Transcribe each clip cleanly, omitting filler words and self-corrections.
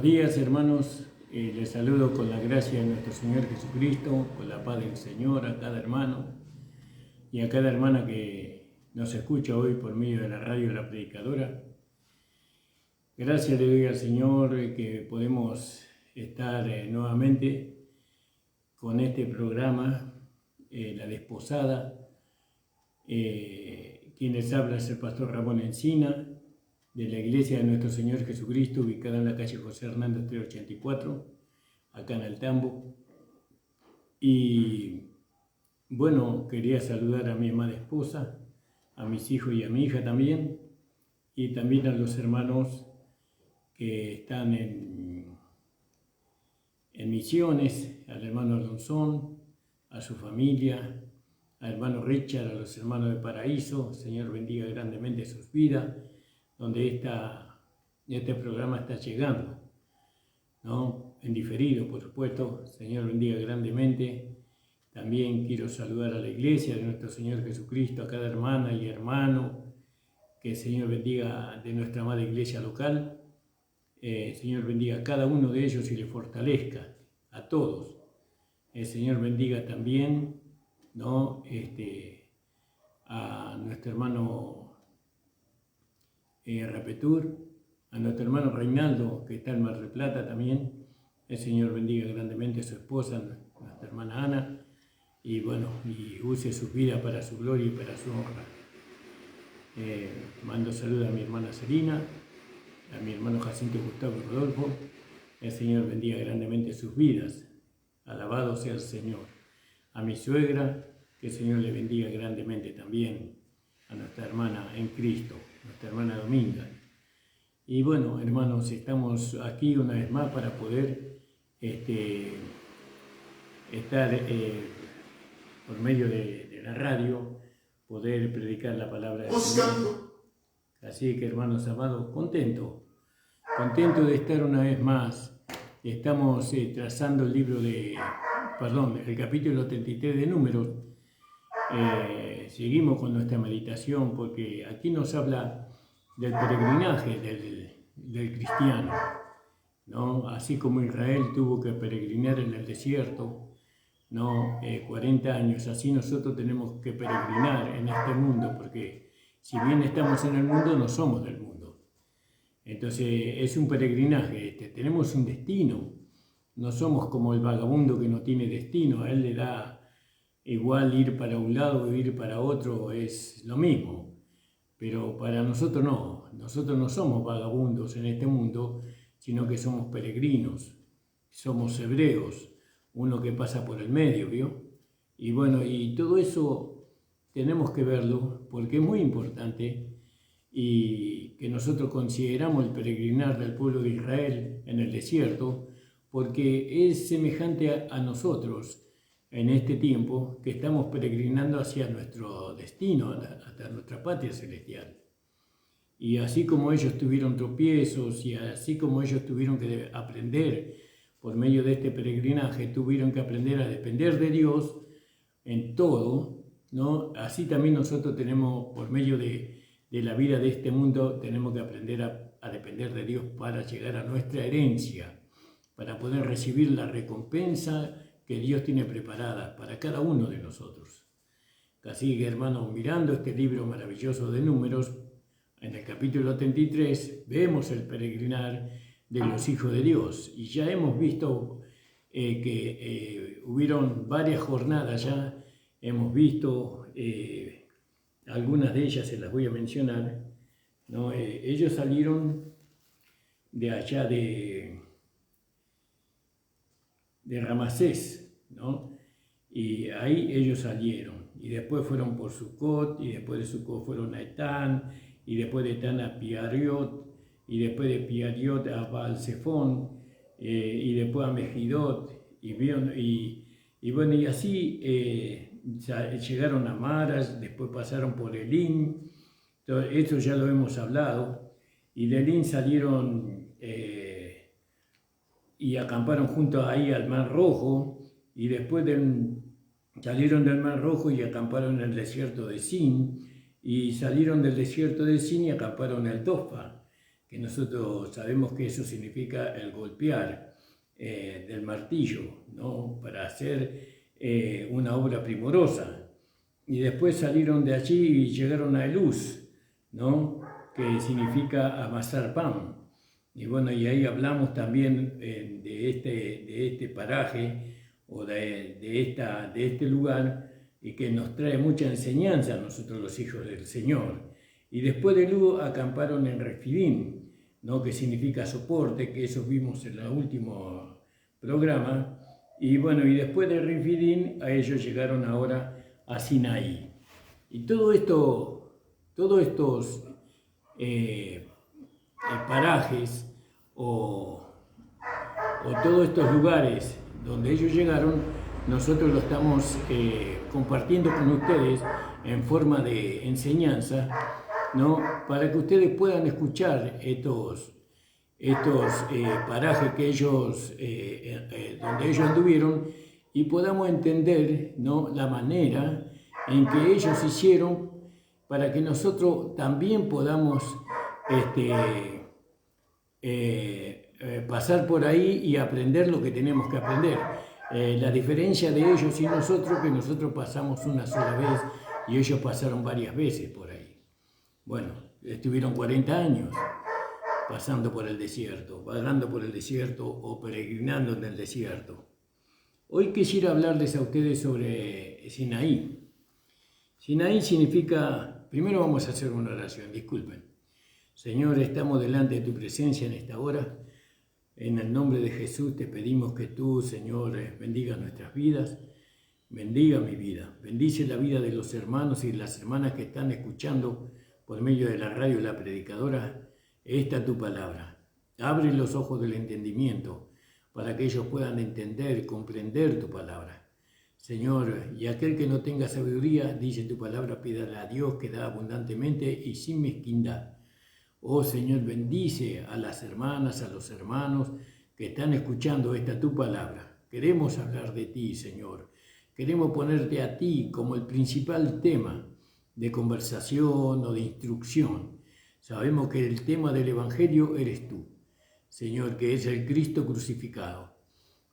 Buenos días, hermanos. Les saludo con la gracia de nuestro Señor Jesucristo, con la paz del Señor a cada hermano y a cada hermana que nos escucha hoy por medio de la radio La Predicadora. Gracias le doy al Señor que podemos estar nuevamente con este programa, La Desposada. Quien les habla es el pastor Ramón Encina, de la Iglesia de Nuestro Señor Jesucristo, ubicada en la calle José Hernández 384, acá en Altambo. Y bueno, quería saludar a mi amada esposa, a mis hijos y a mi hija también, y también a los hermanos que están en Misiones, al hermano Alonso, a su familia, al hermano Richard, a los hermanos de Paraíso. Señor bendiga grandemente sus vidas, donde este programa está llegando, ¿no? En diferido, por supuesto. Señor bendiga grandemente. También quiero saludar a la iglesia de nuestro Señor Jesucristo, a cada hermana y hermano, que el Señor bendiga de nuestra amada iglesia local. Señor bendiga a cada uno de ellos y le fortalezca a todos. El Señor bendiga también, ¿no? A nuestro hermano Rapetur, a nuestro hermano Reinaldo, que está en Mar del Plata también. El Señor bendiga grandemente a su esposa, nuestra hermana Ana, y bueno, y use su vida para su gloria y para su honra. Mando saludos a mi hermana Selina, a mi hermano Jacinto Gustavo y Rodolfo. El Señor bendiga grandemente sus vidas. Alabado sea el Señor. A mi suegra, que el Señor le bendiga grandemente también. A nuestra hermana en Cristo, nuestra hermana Dominga. Y bueno, hermanos, estamos aquí una vez más para poder estar por medio de la radio, poder predicar la palabra del Señor. Así que, hermanos amados, contento de estar una vez más. Estamos trazando el el capítulo 33 de Números. Seguimos con nuestra meditación porque aquí nos habla del peregrinaje del cristiano, ¿no? Así como Israel tuvo que peregrinar en el desierto, ¿no? 40 años, así nosotros tenemos que peregrinar en este mundo, porque si bien estamos en el mundo, no somos del mundo. Entonces es un peregrinaje, tenemos un destino, no somos como el vagabundo que no tiene destino. A él le da igual ir para un lado o ir para otro, es lo mismo. Pero para nosotros no somos vagabundos en este mundo, sino que somos peregrinos, somos hebreos, uno que pasa por el medio, ¿vio? Y bueno, y todo eso tenemos que verlo porque es muy importante, y que nosotros consideramos el peregrinar del pueblo de Israel en el desierto, porque es semejante a nosotros en este tiempo que estamos peregrinando hacia nuestro destino, hasta nuestra patria celestial. Y así como ellos tuvieron tropiezos y así como ellos tuvieron que aprender por medio de este peregrinaje, tuvieron que aprender a depender de Dios en todo, ¿no? Así también nosotros tenemos, por medio de la vida de este mundo, tenemos que aprender a depender de Dios para llegar a nuestra herencia, para poder recibir la recompensa que Dios tiene preparada para cada uno de nosotros. Así que, hermanos, mirando este libro maravilloso de Números, en el capítulo 33 vemos el peregrinar de los hijos de Dios, y ya hemos visto que hubieron varias jornadas ya. Hemos visto algunas de ellas, se las voy a mencionar, ¿no? Ellos salieron de allá de Ramasés, ¿no? Y ahí ellos salieron, y después fueron por Sucot, y después de Sucot fueron a Etán, y después de Etán a Piariot, y después de Piariot a Baal-Zephón, y después a Mejidot, y bueno, y así llegaron a Maras, después pasaron por Elim. Esto ya lo hemos hablado, y de Elim salieron y acamparon junto ahí al Mar Rojo, y después salieron del Mar Rojo y acamparon en el desierto de Sin, y salieron del desierto de Sin y acamparon en el Tofa, que nosotros sabemos que eso significa el golpear del martillo, ¿no? Para hacer una obra primorosa. Y después salieron de allí y llegaron a Elús, ¿no? Que significa amasar pan. Y bueno, y ahí hablamos también de este paraje o de este lugar, y que nos trae mucha enseñanza a nosotros los hijos del Señor. Y después de Elús acamparon en Refidim, ¿no? Que significa soporte, que eso vimos en el último programa. Y bueno, y después de Refidim, a ellos llegaron ahora a Sinaí. Y todos estos parajes o todos estos lugares donde ellos llegaron, nosotros lo estamos compartiendo con ustedes en forma de enseñanza, ¿no? Para que ustedes puedan escuchar estos parajes que ellos, donde ellos anduvieron, y podamos entender, ¿no? La manera en que ellos hicieron para que nosotros también podamos pasar por ahí y aprender lo que tenemos que aprender. La diferencia de ellos y nosotros, que nosotros pasamos una sola vez y ellos pasaron varias veces por ahí. Bueno, estuvieron 40 años pasando por el desierto, vagando por el desierto o peregrinando en el desierto. Hoy quisiera hablarles a ustedes sobre Sinaí. Sinaí significa, primero vamos a hacer una oración, disculpen. Señor, estamos delante de tu presencia en esta hora. En el nombre de Jesús te pedimos que tú, Señor, bendiga nuestras vidas, bendiga mi vida, bendice la vida de los hermanos y las hermanas que están escuchando por medio de la radio La Predicadora esta tu palabra. Abre los ojos del entendimiento para que ellos puedan entender, comprender tu palabra. Señor, y aquel que no tenga sabiduría, dice tu palabra, pídale a Dios que da abundantemente y sin mezquindad. Oh Señor, bendice a las hermanas, a los hermanos que están escuchando esta tu palabra. Queremos hablar de ti, Señor. Queremos ponerte a ti como el principal tema de conversación o de instrucción. Sabemos que el tema del Evangelio eres tú, Señor, que es el Cristo crucificado.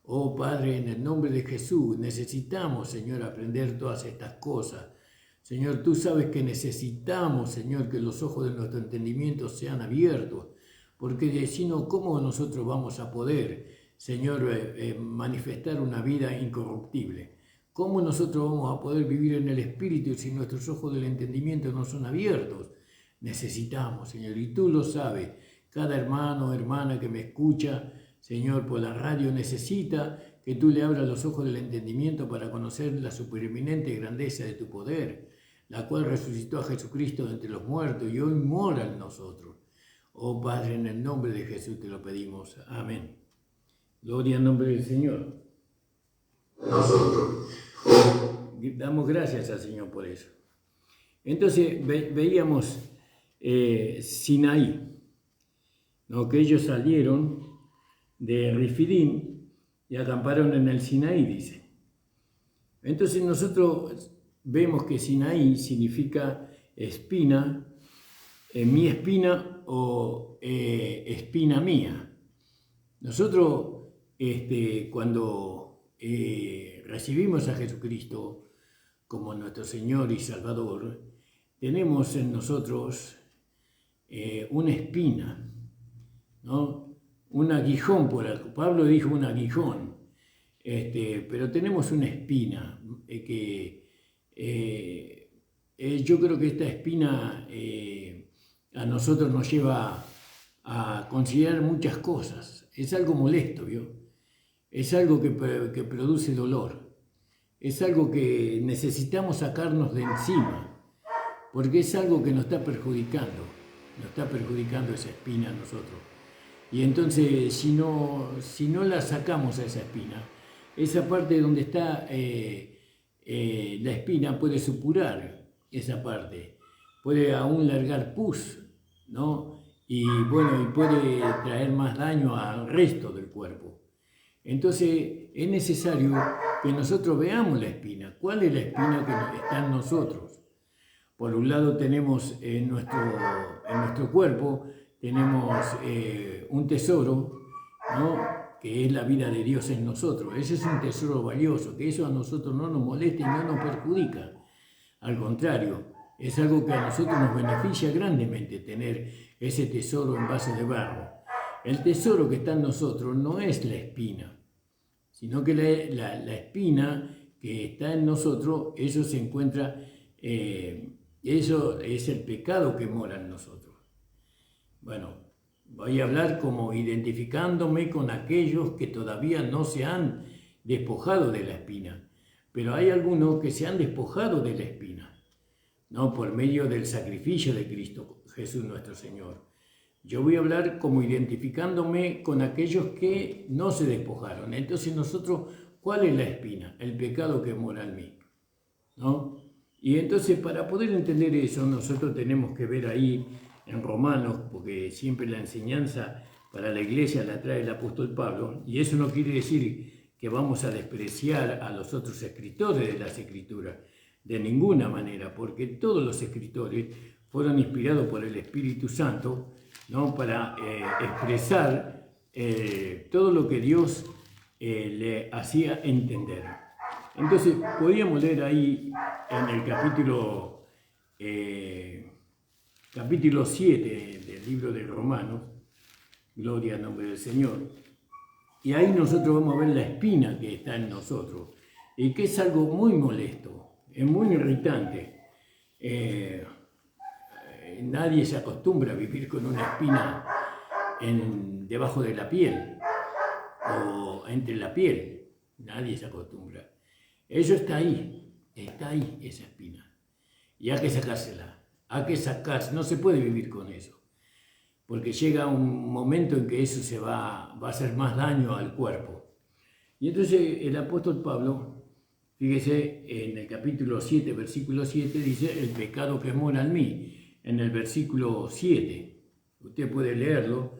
Oh Padre, en el nombre de Jesús, necesitamos, Señor, aprender todas estas cosas. Señor, tú sabes que necesitamos, Señor, que los ojos de nuestro entendimiento sean abiertos, porque si no, ¿cómo nosotros vamos a poder, Señor, manifestar una vida incorruptible? ¿Cómo nosotros vamos a poder vivir en el Espíritu si nuestros ojos del entendimiento no son abiertos? Necesitamos, Señor, y tú lo sabes. Cada hermano o hermana que me escucha, Señor, por la radio necesita que tú le abras los ojos del entendimiento para conocer la supereminente grandeza de tu poder, la cual resucitó a Jesucristo de entre los muertos y hoy mora en nosotros. Oh Padre, en el nombre de Jesús te lo pedimos. Amén. Gloria al nombre del Señor. Nosotros damos gracias al Señor por eso. Entonces veíamos Sinaí, ¿no? Que ellos salieron de Refidim y acamparon en el Sinaí, dice. Entonces nosotros vemos que Sinaí significa espina, mi espina o espina mía. Nosotros cuando recibimos a Jesucristo como nuestro Señor y Salvador, tenemos en nosotros una espina, ¿no? Un aguijón, Pablo dijo un aguijón, pero tenemos una espina yo creo que esta espina a nosotros nos lleva a considerar muchas cosas. Es algo molesto, ¿vio? Es algo que produce dolor. Es algo que necesitamos sacarnos de encima, porque es algo que nos está perjudicando esa espina a nosotros. Y entonces, si no la sacamos a esa espina, esa parte donde está la espina puede supurar esa parte, puede aún largar pus, ¿no? Y bueno, y puede traer más daño al resto del cuerpo. Entonces, es necesario que nosotros veamos la espina. ¿Cuál es la espina que está en nosotros? Por un lado tenemos en nuestro cuerpo, tenemos un tesoro, ¿no?, que es la vida de Dios en nosotros. Ese es un tesoro valioso, que eso a nosotros no nos molesta y no nos perjudica. Al contrario, es algo que a nosotros nos beneficia grandemente tener ese tesoro en vaso de barro. El tesoro que está en nosotros no es la espina, sino que la espina que está en nosotros, eso se encuentra, eso es el pecado que mora en nosotros. Bueno, voy a hablar como identificándome con aquellos que todavía no se han despojado de la espina, pero hay algunos que se han despojado de la espina, ¿no?, por medio del sacrificio de Cristo Jesús nuestro Señor. Yo voy a hablar como identificándome con aquellos que no se despojaron. Entonces nosotros, ¿cuál es la espina? El pecado que mora en mí, ¿no? Y entonces, para poder entender eso, nosotros tenemos que ver ahí en Romanos, porque siempre la enseñanza para la iglesia la trae el apóstol Pablo, y eso no quiere decir que vamos a despreciar a los otros escritores de las Escrituras, de ninguna manera, porque todos los escritores fueron inspirados por el Espíritu Santo, ¿no?, para expresar todo lo que Dios le hacía entender. Entonces, podríamos leer ahí en el capítulo 7 del libro de Romanos, gloria al nombre del Señor, y ahí nosotros vamos a ver la espina que está en nosotros, y que es algo muy molesto, es muy irritante. Nadie se acostumbra a vivir con una espina debajo de la piel o entre la piel. Nadie se acostumbra. Eso está ahí esa espina. Y hay que sacársela, hay que sacarse. No se puede vivir con eso, porque llega un momento en que eso va a hacer más daño al cuerpo. Y entonces el apóstol Pablo, fíjese, en el capítulo 7, versículo 7, dice: el pecado que mora en mí. En el versículo 7, usted puede leerlo,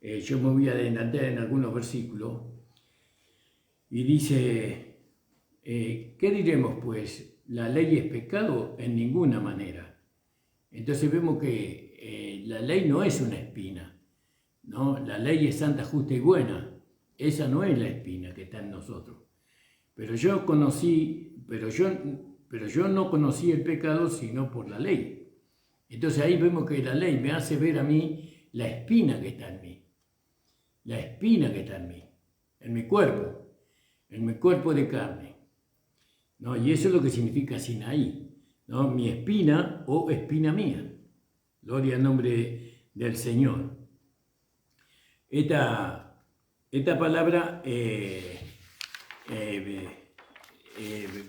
yo me voy a adelantar en algunos versículos, y dice, ¿qué diremos pues? ¿La ley es pecado? En ninguna manera. Entonces vemos que la ley no es una espina, ¿no? La ley es santa, justa y buena. Esa no es la espina que está en nosotros. Pero yo no conocí el pecado sino por la ley. Entonces ahí vemos que la ley me hace ver a mí la espina que está en mí. La espina que está en mí, en mi cuerpo de carne, ¿no? Y eso es lo que significa Sinaí, ¿no? Mi espina o espina mía. Gloria al nombre del Señor. Esta palabra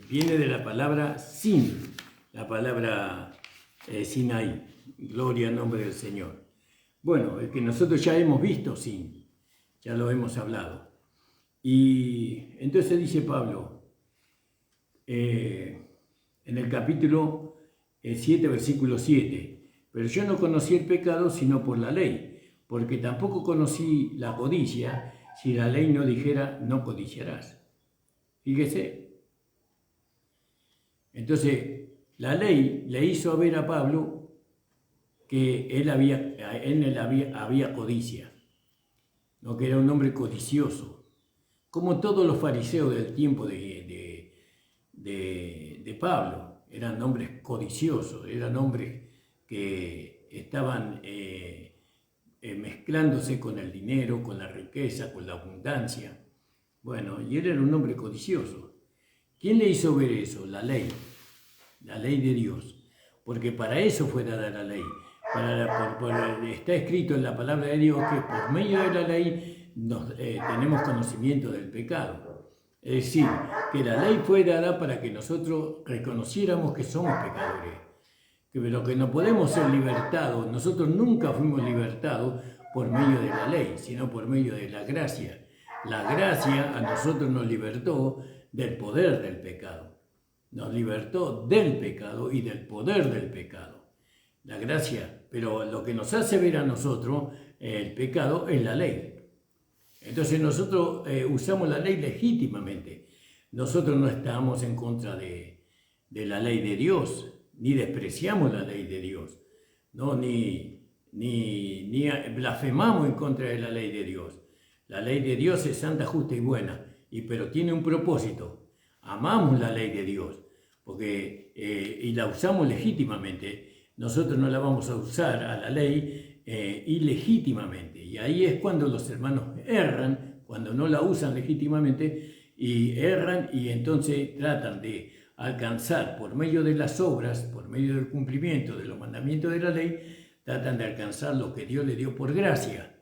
viene de la palabra sin, la palabra Sinaí. Gloria al nombre del Señor. Bueno, el que nosotros ya hemos visto sin, ya lo hemos hablado. Y entonces dice Pablo, en el capítulo 7, versículo 7, pero yo no conocí el pecado sino por la ley, porque tampoco conocí la codicia si la ley no dijera no codiciarás. Fíjese. Entonces, la ley le hizo ver a Pablo que en él había codicia, ¿no?, que era un hombre codicioso, como todos los fariseos del tiempo de Pablo. Eran hombres codiciosos, eran hombres que estaban mezclándose con el dinero, con la riqueza, con la abundancia. Bueno, y él era un hombre codicioso. ¿Quién le hizo ver eso? La ley de Dios, porque para eso fue dada la ley. Está escrito en la palabra de Dios que por medio de la ley tenemos conocimiento del pecado. Es decir, que la ley fue dada para que nosotros reconociéramos que somos pecadores, pero que no podemos ser libertados. Nosotros nunca fuimos libertados por medio de la ley, sino por medio de la gracia. La gracia a nosotros nos libertó del poder del pecado. Nos libertó del pecado y del poder del pecado. La gracia, pero lo que nos hace ver a nosotros el pecado es la ley. Entonces nosotros usamos la ley legítimamente. Nosotros no estamos en contra de la ley de Dios, ni despreciamos la ley de Dios, ¿no? Ni ni blasfemamos en contra de la ley de Dios. La ley de Dios es santa, justa y buena, pero tiene un propósito. Amamos la ley de Dios porque, y la usamos legítimamente. Nosotros no la vamos a usar a la ley ilegítimamente. Y ahí es cuando los hermanos erran, cuando no la usan legítimamente y erran, y entonces tratan de alcanzar por medio de las obras, por medio del cumplimiento de los mandamientos de la ley, tratan de alcanzar lo que Dios le dio por gracia.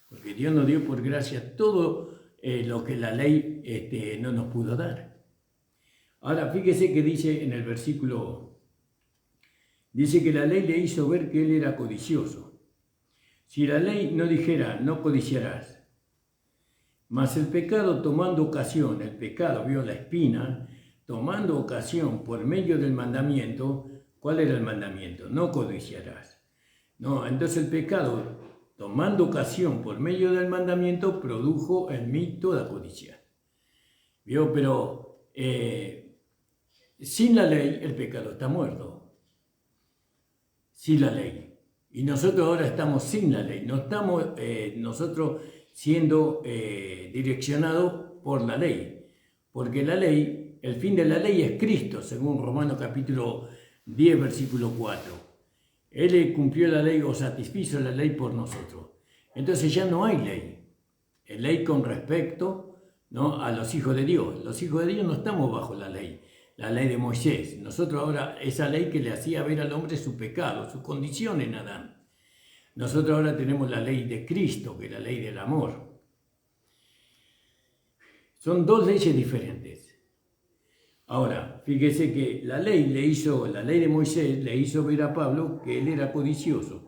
Porque Dios nos dio por gracia todo lo que la ley no nos pudo dar. Ahora, fíjese que dice en el versículo, dice que la ley le hizo ver que él era codicioso. Si la ley no dijera, no codiciarás, mas el pecado tomando ocasión, el pecado vio la espina, tomando ocasión por medio del mandamiento, ¿cuál era el mandamiento? No codiciarás. No, entonces el pecado, tomando ocasión por medio del mandamiento, produjo en mí toda codicia. ¿Vio? Pero sin la ley el pecado está muerto. Sin la ley. Y nosotros ahora estamos sin la ley. No estamos nosotros siendo direccionados por la ley. Porque la ley, el fin de la ley es Cristo, según Romanos capítulo 10, versículo 4. Él cumplió la ley o satisfizo la ley por nosotros. Entonces ya no hay ley. Es ley con respecto, ¿no?, a los hijos de Dios. Los hijos de Dios no estamos bajo la ley de Moisés. Nosotros ahora, esa ley que le hacía ver al hombre su pecado, su condición en Adán. Nosotros ahora tenemos la ley de Cristo, que es la ley del amor. Son dos leyes diferentes. Ahora, fíjese que la ley de Moisés le hizo ver a Pablo que él era codicioso,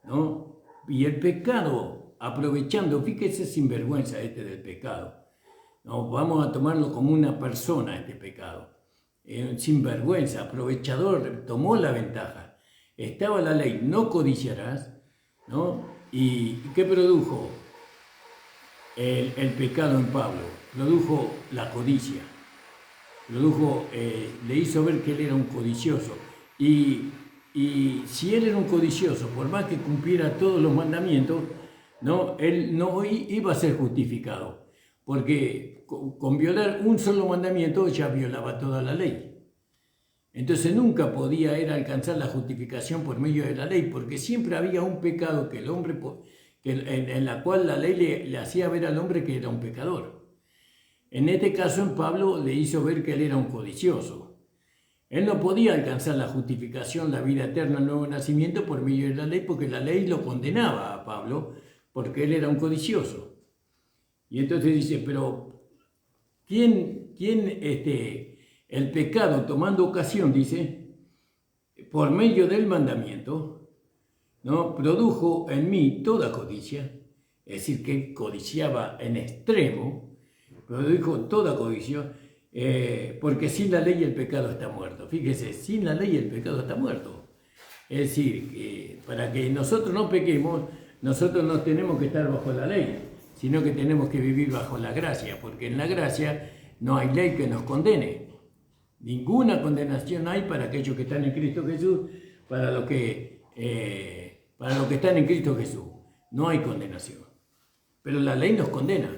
¿no? Y el pecado, aprovechando, fíjese sinvergüenza del pecado, ¿no? Vamos a tomarlo como una persona, este pecado. Sinvergüenza, aprovechador, tomó la ventaja. Estaba la ley, no codiciarás, ¿no? ¿Y qué produjo el pecado en Pablo? Produjo la codicia. Le hizo ver que él era un codicioso. Y si él era un codicioso, por más que cumpliera todos los mandamientos, ¿no?, él no iba a ser justificado. Porque con violar un solo mandamiento ya violaba toda la ley. Entonces nunca podía él alcanzar la justificación por medio de la ley, porque siempre había un pecado que el hombre, en la cual la ley le hacía ver al hombre que era un pecador. En este caso, en Pablo le hizo ver que él era un codicioso. Él no podía alcanzar la justificación, la vida eterna, el nuevo nacimiento por medio de la ley, porque la ley lo condenaba a Pablo, porque él era un codicioso. Y entonces dice, pero ¿quién el pecado tomando ocasión, dice, por medio del mandamiento, ¿no?, produjo en mí toda codicia, es decir, que codiciaba en extremo, produjo toda codicia, porque sin la ley el pecado está muerto. Fíjese, sin la ley el pecado está muerto. Es decir, que para que nosotros no pequemos, nosotros no tenemos que estar bajo la ley, sino que tenemos que vivir bajo la gracia, porque en la gracia no hay ley que nos condene. Ninguna condenación hay para aquellos que están en Cristo Jesús, para los que están en Cristo Jesús. No hay condenación. Pero la ley nos condena.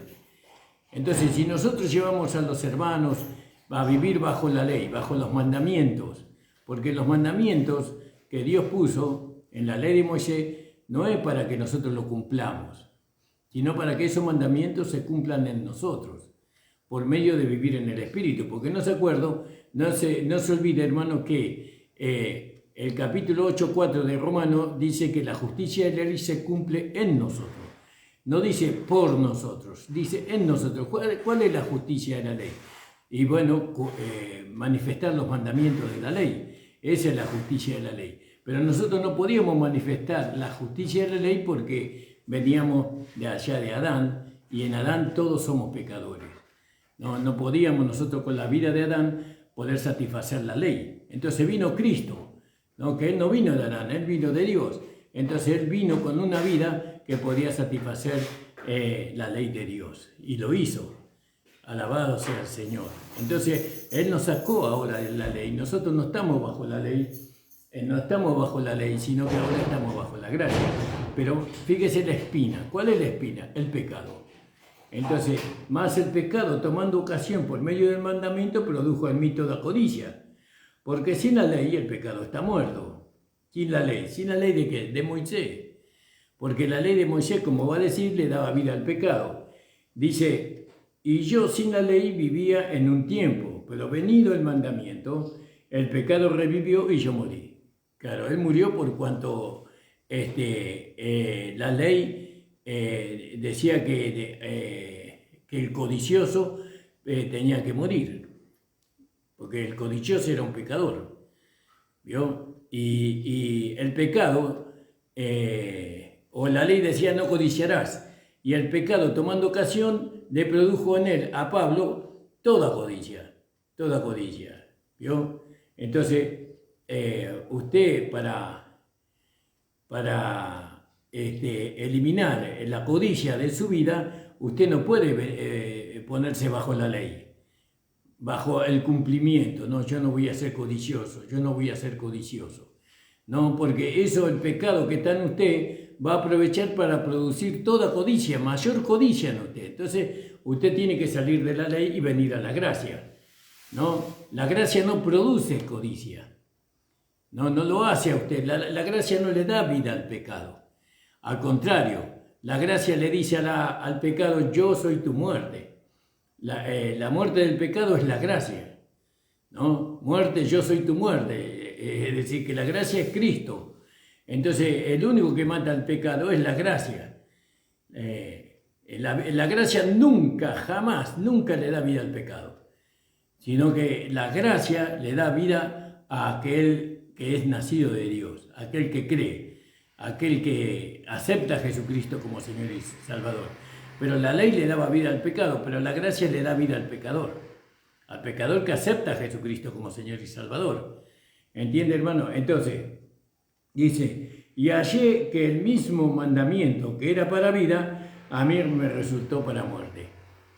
Entonces, si nosotros llevamos a los hermanos a vivir bajo la ley, bajo los mandamientos, porque los mandamientos que Dios puso en la ley de Moisés no es para que nosotros lo cumplamos, sino para que esos mandamientos se cumplan en nosotros, por medio de vivir en el Espíritu. Porque no se olvide, hermano, que el capítulo 8:4 de Romanos dice que la justicia de la ley se cumple en nosotros. No dice por nosotros, dice en nosotros. ¿Cuál es la justicia de la ley? Y bueno, manifestar los mandamientos de la ley. Esa es la justicia de la ley. Pero nosotros no podíamos manifestar la justicia de la ley porque veníamos de allá de Adán, y en Adán todos somos pecadores. No podíamos nosotros con la vida de Adán poder satisfacer la ley. Entonces vino Cristo, ¿no?, que Él no vino de Adán, Él vino de Dios. Entonces Él vino con una vida que podía satisfacer la ley de Dios, y lo hizo. Alabado sea el Señor. Entonces Él nos sacó ahora de la ley. Nosotros no estamos bajo la ley, No estamos bajo la ley, sino que ahora estamos bajo la gracia. Pero fíjese la espina. ¿Cuál es la espina? El pecado. Entonces, más el pecado, tomando ocasión por medio del mandamiento, produjo en mí toda codicia. Porque sin la ley el pecado está muerto. ¿Sin la ley? ¿Sin la ley de qué? De Moisés. Porque la ley de Moisés, como va a decir, le daba vida al pecado. Dice, y yo sin la ley vivía en un tiempo, pero venido el mandamiento, el pecado revivió y yo morí. Claro, él murió por cuanto la ley decía que el codicioso tenía que morir, porque el codicioso era un pecador, ¿vio? Y el pecado, o la ley decía no codiciarás, y el pecado tomando ocasión le produjo en él, a Pablo, toda codicia, ¿vio? Entonces, usted para eliminar la codicia de su vida, usted no puede ponerse bajo la ley, bajo el cumplimiento. No, yo no voy a ser codicioso, No, porque eso, el pecado que está en usted, va a aprovechar para producir toda codicia, mayor codicia en usted. Entonces, usted tiene que salir de la ley y venir a la gracia, ¿no? La gracia no produce codicia. No lo hace a usted. La gracia no le da vida al pecado. Al contrario, la gracia le dice al pecado, yo soy tu muerte. La muerte del pecado es la gracia, ¿no? Muerte, yo soy tu muerte. Es decir, que la gracia es Cristo. Entonces, el único que mata al pecado es la gracia. La gracia nunca, jamás, nunca le da vida al pecado, sino que la gracia le da vida a aquel que es nacido de Dios, aquel que cree, aquel que acepta a Jesucristo como Señor y Salvador. Pero la ley le daba vida al pecado, pero la gracia le da vida al pecador que acepta a Jesucristo como Señor y Salvador. ¿Entiende, hermano? Entonces, dice, y hallé que el mismo mandamiento que era para vida, a mí me resultó para muerte.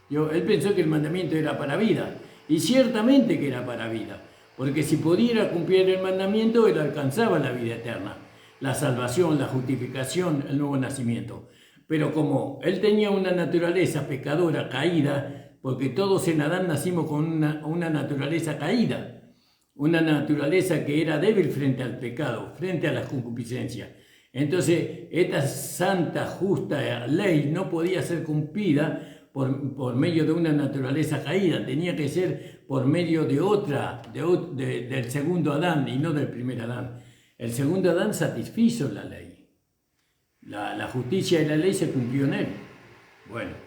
Él pensó que el mandamiento era para vida, y ciertamente que era para vida, porque si pudiera cumplir el mandamiento, él alcanzaba la vida eterna, la salvación, la justificación, el nuevo nacimiento. Pero como él tenía una naturaleza pecadora, caída, porque todos en Adán nacimos con una naturaleza caída, una naturaleza que era débil frente al pecado, frente a la concupiscencia. Entonces, esta santa, justa ley no podía ser cumplida por medio de una naturaleza caída, tenía que ser por medio de otra, del segundo Adán y no del primer Adán. El segundo Adán satisfizo la ley. La justicia de la ley se cumplió en él. Bueno,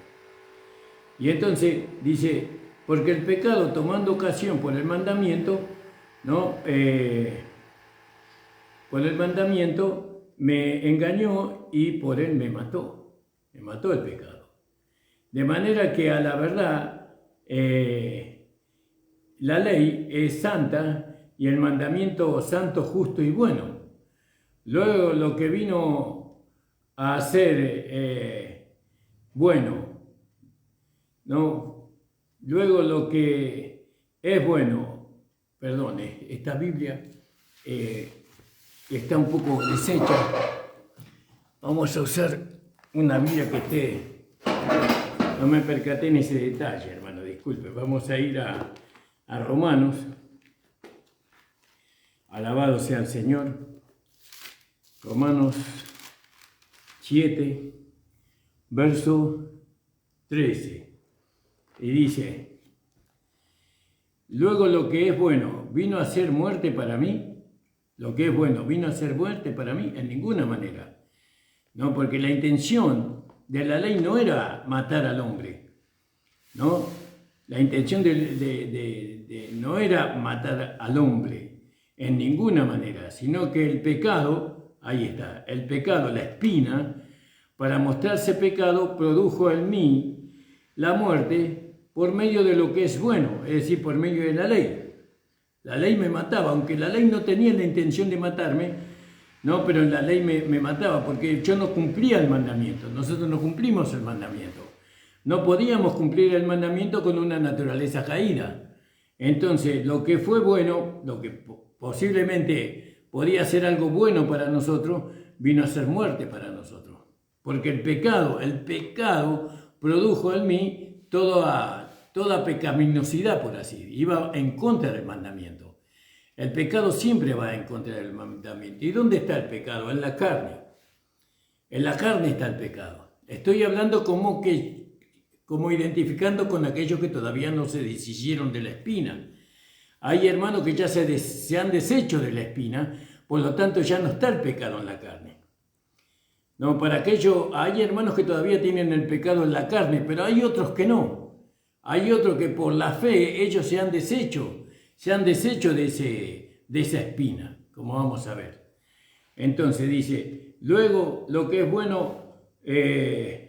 y entonces dice, porque el pecado tomando ocasión por el mandamiento, ¿no? Por el mandamiento me engañó y por él me mató el pecado. De manera que a la verdad la ley es santa y el mandamiento santo, justo y bueno. Luego lo que vino a ser bueno, ¿no? Luego lo que es bueno, perdón, esta Biblia está un poco deshecha. Vamos a usar una Biblia que esté... No me percaté en ese detalle, hermano, disculpe. Vamos a ir a Romanos. Alabado sea el Señor. Romanos 7, verso 13. Y dice, luego lo que es bueno vino a ser muerte para mí. Lo que es bueno vino a ser muerte para mí en ninguna manera. No, porque la intención de la ley no era matar al hombre, ¿no? La intención no era matar al hombre en ninguna manera, sino que el pecado, ahí está, el pecado, la espina, para mostrarse pecado, produjo en mí la muerte por medio de lo que es bueno, es decir, por medio de la ley. La ley me mataba, aunque la ley no tenía la intención de matarme, no, pero la ley me mataba porque yo no cumplía el mandamiento. Nosotros no cumplimos el mandamiento. No podíamos cumplir el mandamiento con una naturaleza caída. Entonces, lo que fue bueno, lo que posiblemente podía ser algo bueno para nosotros, vino a ser muerte para nosotros. Porque el pecado produjo en mí toda pecaminosidad, por así, iba en contra del mandamiento. El pecado siempre va en contra del mandamiento. ¿Y dónde está el pecado? En la carne. En la carne está el pecado. Estoy hablando como identificando con aquellos que todavía no se deshicieron de la espina. Hay hermanos que ya se han deshecho de la espina, por lo tanto ya no está el pecado en la carne. No, hay hermanos que todavía tienen el pecado en la carne, pero hay otros que no. Hay otros que por la fe ellos se han deshecho de esa espina, como vamos a ver. Entonces dice, luego lo que es bueno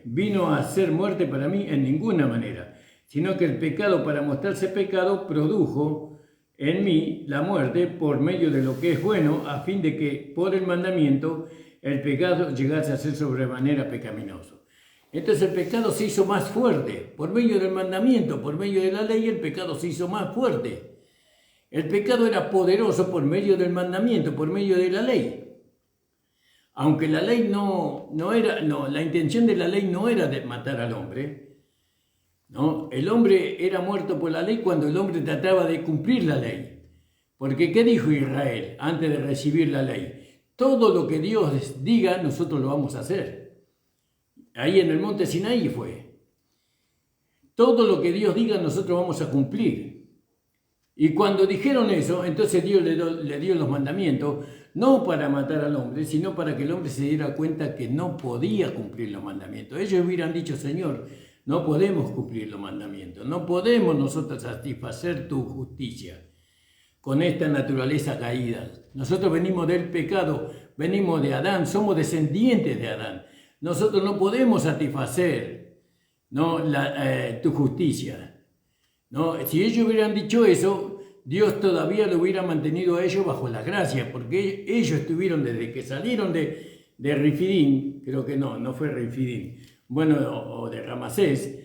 vino a ser muerte para mí en ninguna manera, sino que el pecado, para mostrarse pecado, produjo en mí la muerte por medio de lo que es bueno, a fin de que por el mandamiento el pecado llegase a ser sobremanera pecaminoso. Entonces el pecado se hizo más fuerte, por medio del mandamiento, por medio de la ley, el pecado se hizo más fuerte. El pecado era poderoso por medio del mandamiento, por medio de la ley. Aunque la ley la intención de la ley no era de matar al hombre, ¿no? El hombre era muerto por la ley cuando el hombre trataba de cumplir la ley. Porque ¿qué dijo Israel antes de recibir la ley? Todo lo que Dios diga, nosotros lo vamos a hacer. Ahí en el monte Sinaí fue. Todo lo que Dios diga, nosotros vamos a cumplir. Y cuando dijeron eso, entonces Dios le dio los mandamientos, no para matar al hombre, sino para que el hombre se diera cuenta que no podía cumplir los mandamientos. Ellos hubieran dicho, Señor, no podemos cumplir los mandamientos, no podemos nosotros satisfacer tu justicia con esta naturaleza caída. Nosotros venimos del pecado, venimos de Adán, somos descendientes de Adán. Nosotros no podemos satisfacer, ¿no? Tu justicia. ¿No? Si ellos hubieran dicho eso, Dios todavía lo hubiera mantenido a ellos bajo la gracia, porque ellos estuvieron desde que salieron de Refidim, creo que no fue Refidim, o de Ramasés,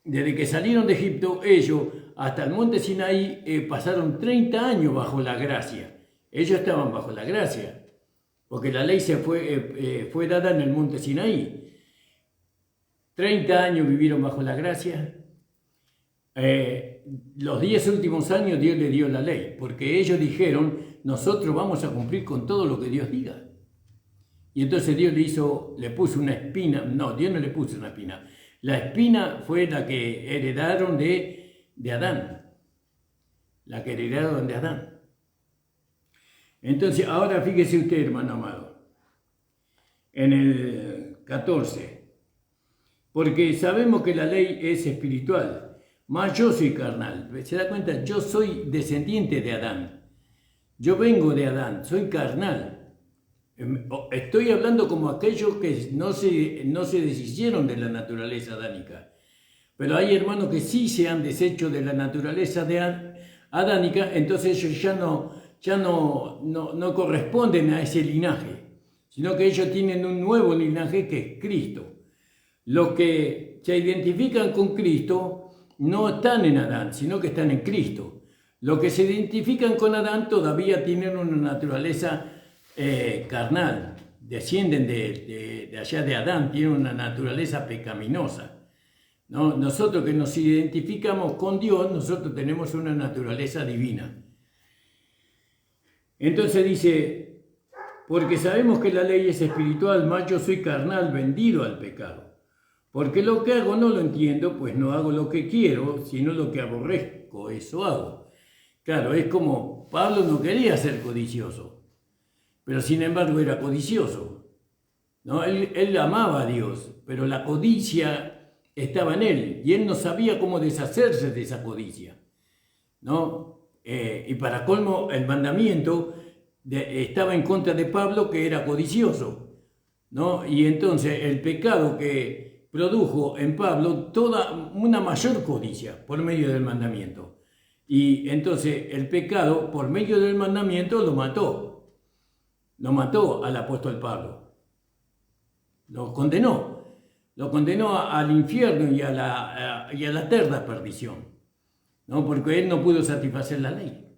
desde que salieron de Egipto, ellos hasta el monte Sinaí pasaron 30 años bajo la gracia. Ellos estaban bajo la gracia, porque la ley fue dada en el monte Sinaí. 30 años vivieron bajo la gracia. Los 10 últimos años Dios le dio la ley, porque ellos dijeron, nosotros vamos a cumplir con todo lo que Dios diga. Y entonces Dios le puso una espina. No, Dios no le puso una espina. La espina fue la que heredaron de Adán. La que heredaron de Adán. Entonces, ahora fíjese usted, hermano amado, en el 14. Porque sabemos que la ley es espiritual, mas yo soy carnal. ¿Se da cuenta? Yo soy descendiente de Adán. Yo vengo de Adán, soy carnal. Estoy hablando como aquellos que no se deshicieron de la naturaleza adánica. Pero hay hermanos que sí se han deshecho de la naturaleza adánica, entonces ellos ya no corresponden a ese linaje, sino que ellos tienen un nuevo linaje que es Cristo. Los que se identifican con Cristo no están en Adán, sino que están en Cristo. Los que se identifican con Adán todavía tienen una naturaleza carnal, descienden de allá de Adán, tienen una naturaleza pecaminosa, ¿no? Nosotros que nos identificamos con Dios, nosotros tenemos una naturaleza divina. Entonces dice, porque sabemos que la ley es espiritual, mas yo soy carnal, vendido al pecado. Porque lo que hago no lo entiendo, pues no hago lo que quiero, sino lo que aborrezco, eso hago. Claro, es como Pablo no quería ser codicioso, pero sin embargo era codicioso, ¿no? Él amaba a Dios, pero la codicia estaba en él, y él no sabía cómo deshacerse de esa codicia, ¿no? Y para colmo, el mandamiento estaba en contra de Pablo, que era codicioso, ¿no? Y entonces el pecado que produjo en Pablo toda una mayor codicia por medio del mandamiento. Y entonces el pecado por medio del mandamiento lo mató al apóstol Pablo, lo condenó al infierno y a la eterna perdición, ¿no? Porque él no pudo satisfacer la ley.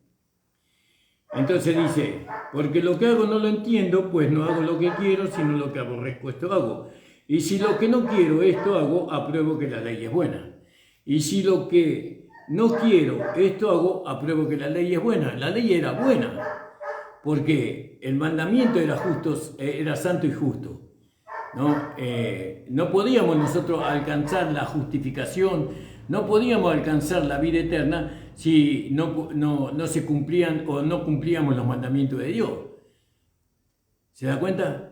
Entonces dice, porque lo que hago no lo entiendo, pues no hago lo que quiero, sino lo que aborrezco, esto hago. Y si lo que no quiero, esto hago, apruebo que la ley es buena. Y si lo que no quiero, esto hago, apruebo que la ley es buena. La ley era buena, porque el mandamiento era justo, era santo y justo. No podíamos nosotros alcanzar la justificación, no podíamos alcanzar la vida eterna si no se cumplían o no cumplíamos los mandamientos de Dios. ¿Se da cuenta?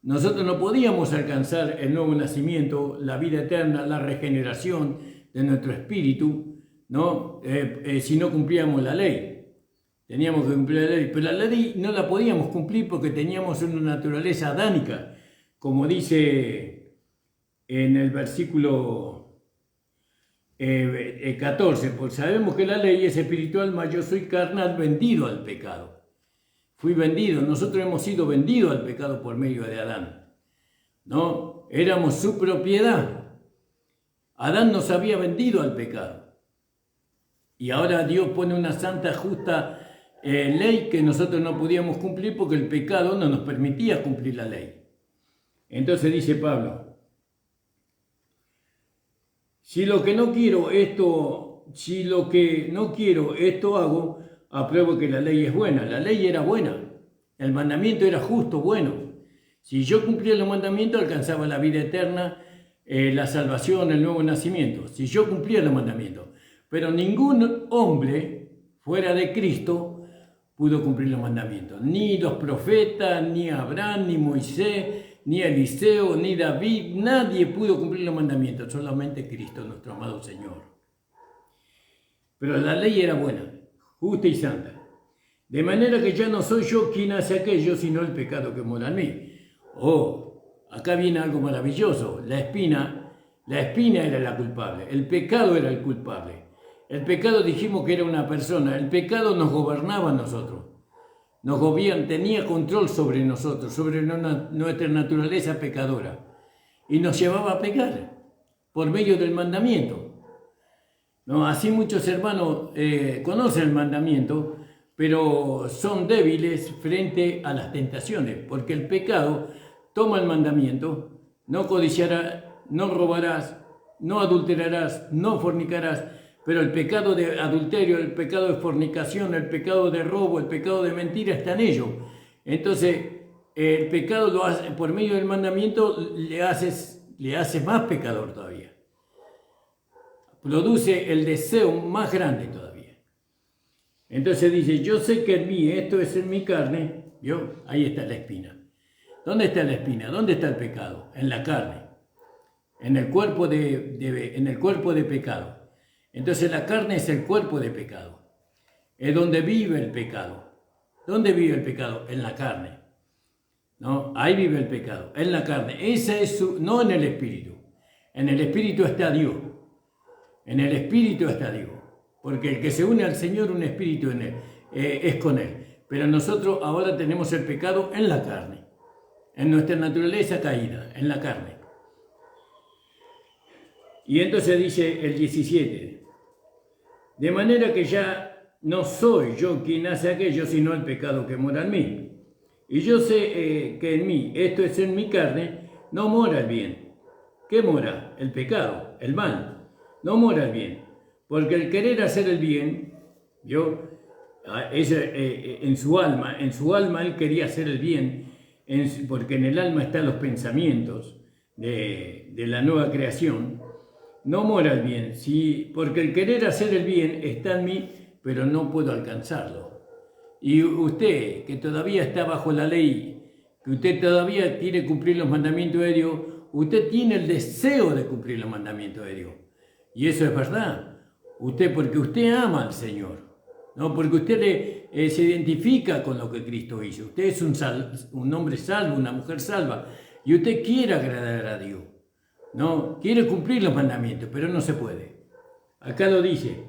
Nosotros no podíamos alcanzar el nuevo nacimiento, la vida eterna, la regeneración de nuestro espíritu, ¿no? Si no cumplíamos la ley. Teníamos que cumplir la ley, pero la ley no la podíamos cumplir porque teníamos una naturaleza adánica, como dice en el versículo 14, porque sabemos que la ley es espiritual, mas yo soy carnal, vendido al pecado. Fui vendido, nosotros hemos sido vendidos al pecado por medio de Adán, ¿no? Éramos su propiedad. Adán nos había vendido al pecado. Y ahora Dios pone una santa, justa ley que nosotros no podíamos cumplir porque el pecado no nos permitía cumplir la ley. Entonces dice Pablo, si lo que no quiero esto hago, apruebo que la ley es buena. La ley era buena, el mandamiento era justo, bueno. Si yo cumplía los mandamientos, alcanzaba la vida eterna, la salvación, el nuevo nacimiento. Si yo cumplía los mandamientos. Pero ningún hombre fuera de Cristo pudo cumplir los mandamientos. Ni los profetas, ni Abraham, ni Moisés, ni Eliseo, ni David, nadie pudo cumplir los mandamientos, solamente Cristo, nuestro amado Señor. Pero la ley era buena, justa y santa. De manera que ya no soy yo quien hace aquello, sino el pecado que mora en mí. Oh, acá viene algo maravilloso. La espina era la culpable, el pecado era el culpable. El pecado dijimos que era una persona, el pecado nos gobernaba a nosotros. Tenía control sobre nosotros, sobre nuestra naturaleza pecadora. Y nos llevaba a pecar por medio del mandamiento. ¿No? Así muchos hermanos conocen el mandamiento, pero son débiles frente a las tentaciones, porque el pecado toma el mandamiento, no codiciarás, no robarás, no adulterarás, no fornicarás, pero el pecado de adulterio, el pecado de fornicación, el pecado de robo, el pecado de mentira está en ello. Entonces, el pecado lo hace, por medio del mandamiento le hace más pecador todavía. Produce el deseo más grande todavía. Entonces dice, yo sé que en mí, esto es en mi carne, ¿vio? Ahí está la espina. ¿Dónde está la espina? ¿Dónde está el pecado? En la carne, en el cuerpo de pecado. Entonces la carne es el cuerpo de pecado, es donde vive el pecado. ¿Dónde vive el pecado? En la carne, ¿no? Ahí vive el pecado, en la carne. Esa es no en el espíritu. En el espíritu está Dios. En el espíritu está Dios. Porque el que se une al Señor, un espíritu en él, es con él. Pero nosotros ahora tenemos el pecado en la carne, en nuestra naturaleza caída, en la carne. Y entonces dice el 17, de manera que ya no soy yo quien hace aquello, sino el pecado que mora en mí. Y yo sé que en mí, esto es en mi carne, no mora el bien. ¿Qué mora? El pecado, el mal. No mora el bien. Porque el querer hacer el bien, en su alma él quería hacer el bien, porque en el alma están los pensamientos de la nueva creación. No mora el bien, sí, porque el querer hacer el bien está en mí, pero no puedo alcanzarlo. Y usted, que todavía está bajo la ley, que usted todavía quiere cumplir los mandamientos de Dios, usted tiene el deseo de cumplir los mandamientos de Dios. Y eso es verdad. Porque usted ama al Señor, ¿no? Porque usted se identifica con lo que Cristo hizo. Usted es un hombre salvo, una mujer salva, y usted quiere agradar a Dios. No, quiere cumplir los mandamientos, pero no se puede. Acá lo dice.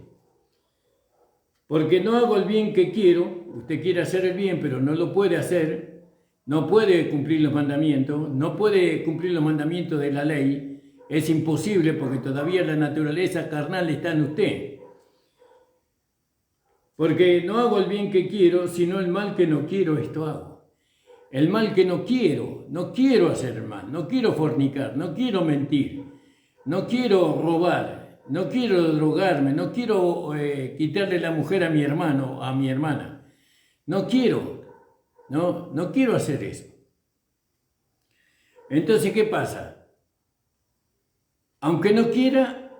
Porque no hago el bien que quiero. Usted quiere hacer el bien, pero no lo puede hacer. No puede cumplir los mandamientos. No puede cumplir los mandamientos de la ley. Es imposible porque todavía la naturaleza carnal está en usted. Porque no hago el bien que quiero, sino el mal que no quiero, esto hago. El mal que no quiero hacer mal, no quiero fornicar, no quiero mentir, no quiero robar, no quiero drogarme, no quiero quitarle la mujer a mi hermano, a mi hermana. No quiero hacer eso. Entonces, ¿qué pasa? Aunque no quiera,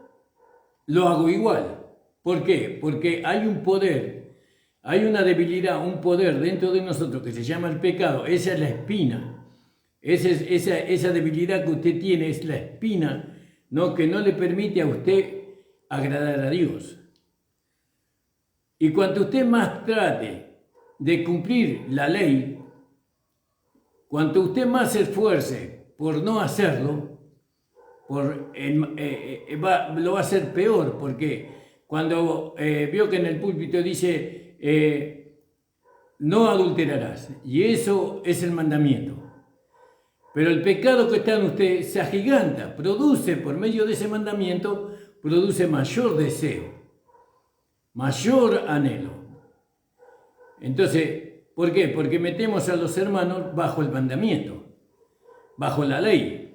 lo hago igual. ¿Por qué? Porque hay un poder, hay una debilidad, un poder dentro de nosotros que se llama el pecado. Esa es la espina. Esa debilidad que usted tiene es la espina, ¿no? Que no le permite a usted agradar a Dios. Y cuanto usted más trate de cumplir la ley, cuanto usted más se esfuerce por no hacerlo, lo va a hacer peor, porque cuando vio que en el púlpito dice no adulterarás, y eso es el mandamiento, pero el pecado que está en usted se agiganta, produce por medio de ese mandamiento, produce mayor deseo, mayor anhelo. Entonces, ¿por qué? Porque metemos a los hermanos bajo el mandamiento, bajo la ley.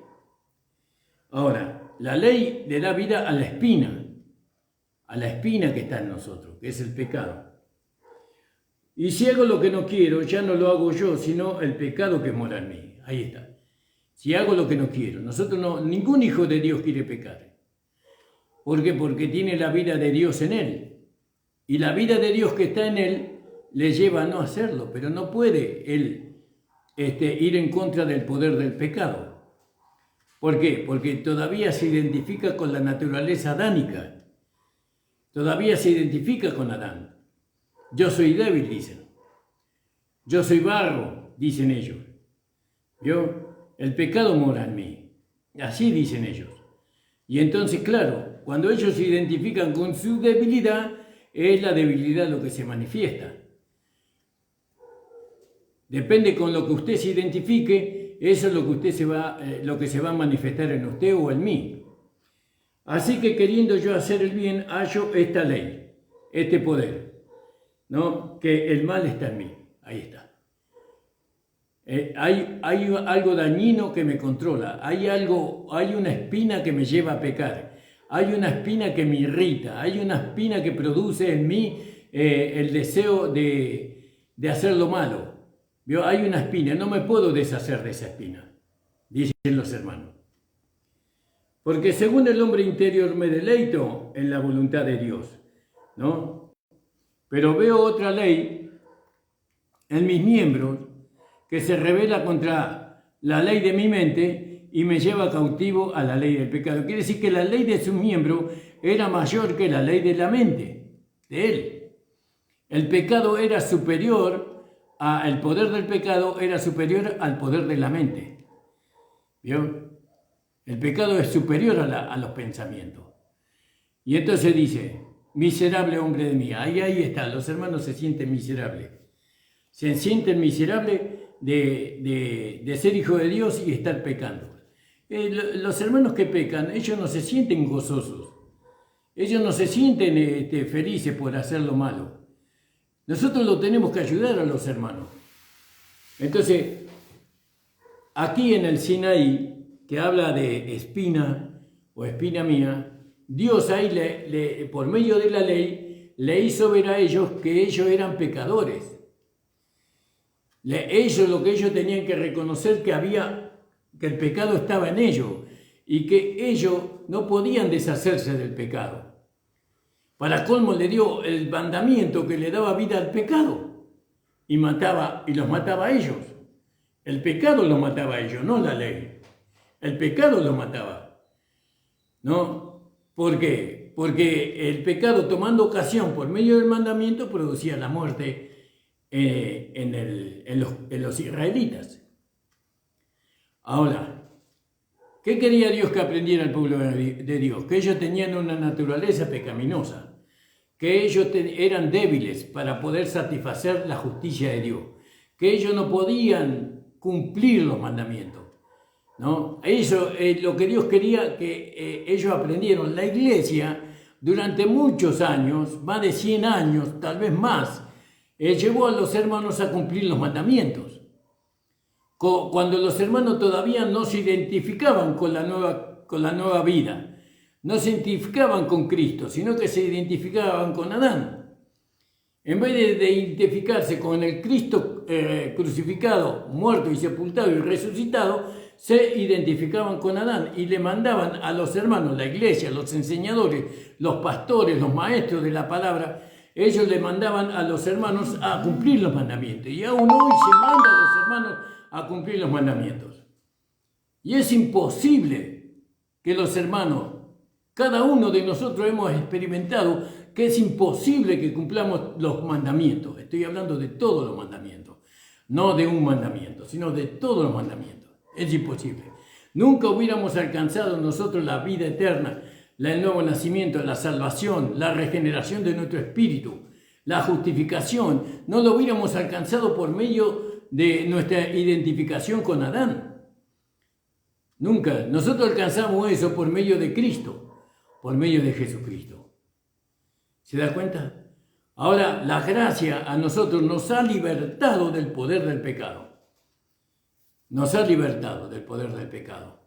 Ahora, la ley le da vida a la espina que está en nosotros, que es el pecado. Y si hago lo que no quiero, ya no lo hago yo, sino el pecado que mora en mí. Ahí está. Si hago lo que no quiero, ningún hijo de Dios quiere pecar. ¿Por qué? Porque tiene la vida de Dios en él. Y la vida de Dios que está en él le lleva a no hacerlo, pero no puede él ir en contra del poder del pecado. ¿Por qué? Porque todavía se identifica con la naturaleza adánica. Todavía se identifica con Adán. Yo soy débil, dicen. Yo soy barro, dicen ellos. El pecado mora en mí. Así dicen ellos. Y entonces, claro, cuando ellos se identifican con su debilidad, es la debilidad lo que se manifiesta. Depende con lo que usted se identifique, eso es lo que se va a manifestar en usted o en mí. Así que queriendo yo hacer el bien, hallo esta ley, este poder, ¿no? Que el mal está en mí. Ahí está. Hay algo dañino que me controla, hay una espina que me lleva a pecar, hay una espina que me irrita, hay una espina que produce en mí el deseo de hacer lo malo. Hay una espina, no me puedo deshacer de esa espina, dicen los hermanos. Porque según el hombre interior me deleito en la voluntad de Dios, ¿no? Pero veo otra ley en mis miembros que se revela contra la ley de mi mente y me lleva cautivo a la ley del pecado. Quiere decir que la ley de su miembro era mayor que la ley de la mente, de él. El pecado era superior, el poder del pecado era superior al poder de la mente. ¿Vio? El pecado es superior a los pensamientos. Y entonces dice, miserable hombre de mí. Ahí está, los hermanos se sienten miserables. Se sienten miserables de ser hijo de Dios y estar pecando. Los hermanos que pecan, ellos no se sienten gozosos. Ellos no se sienten felices por hacer lo malo. Nosotros lo tenemos que ayudar a los hermanos. Entonces, aquí en el Sinaí, que habla de espina o espina mía, Dios ahí por medio de la ley le hizo ver a ellos que ellos eran pecadores. Lo que ellos tenían que reconocer que el pecado estaba en ellos y que ellos no podían deshacerse del pecado. Para colmo le dio el mandamiento que le daba vida al pecado y los mataba a ellos. El pecado los mataba a ellos, no la ley. El pecado los mataba. ¿No? ¿Por qué? Porque el pecado, tomando ocasión por medio del mandamiento, producía la muerte en los israelitas. Ahora, ¿qué quería Dios que aprendiera el pueblo de Dios? Que ellos tenían una naturaleza pecaminosa, que ellos eran débiles para poder satisfacer la justicia de Dios, que ellos no podían cumplir los mandamientos, ¿no? Eso es lo que Dios quería que ellos aprendieran. La iglesia durante muchos años, más de 100 años, tal vez más, llevó a los hermanos a cumplir los mandamientos. Cuando los hermanos todavía no se identificaban con la nueva vida, no se identificaban con Cristo, sino que se identificaban con Adán. En vez de identificarse con el Cristo crucificado, muerto y sepultado y resucitado, se identificaban con Adán y le mandaban a los hermanos, la iglesia, los enseñadores, los pastores, los maestros de la palabra, ellos le mandaban a los hermanos a cumplir los mandamientos. Y aún hoy se manda a los hermanos a cumplir los mandamientos. Y es imposible que los hermanos, cada uno de nosotros hemos experimentado que es imposible que cumplamos los mandamientos. Estoy hablando de todos los mandamientos, no de un mandamiento, sino de todos los mandamientos. Es imposible. Nunca hubiéramos alcanzado nosotros la vida eterna, el nuevo nacimiento, la salvación, la regeneración de nuestro espíritu, la justificación. No lo hubiéramos alcanzado por medio de nuestra identificación con Adán. Nunca. Nosotros alcanzamos eso por medio de Cristo, por medio de Jesucristo. ¿Se da cuenta? Ahora, la gracia a nosotros nos ha libertado del poder del pecado. Nos ha libertado del poder del pecado.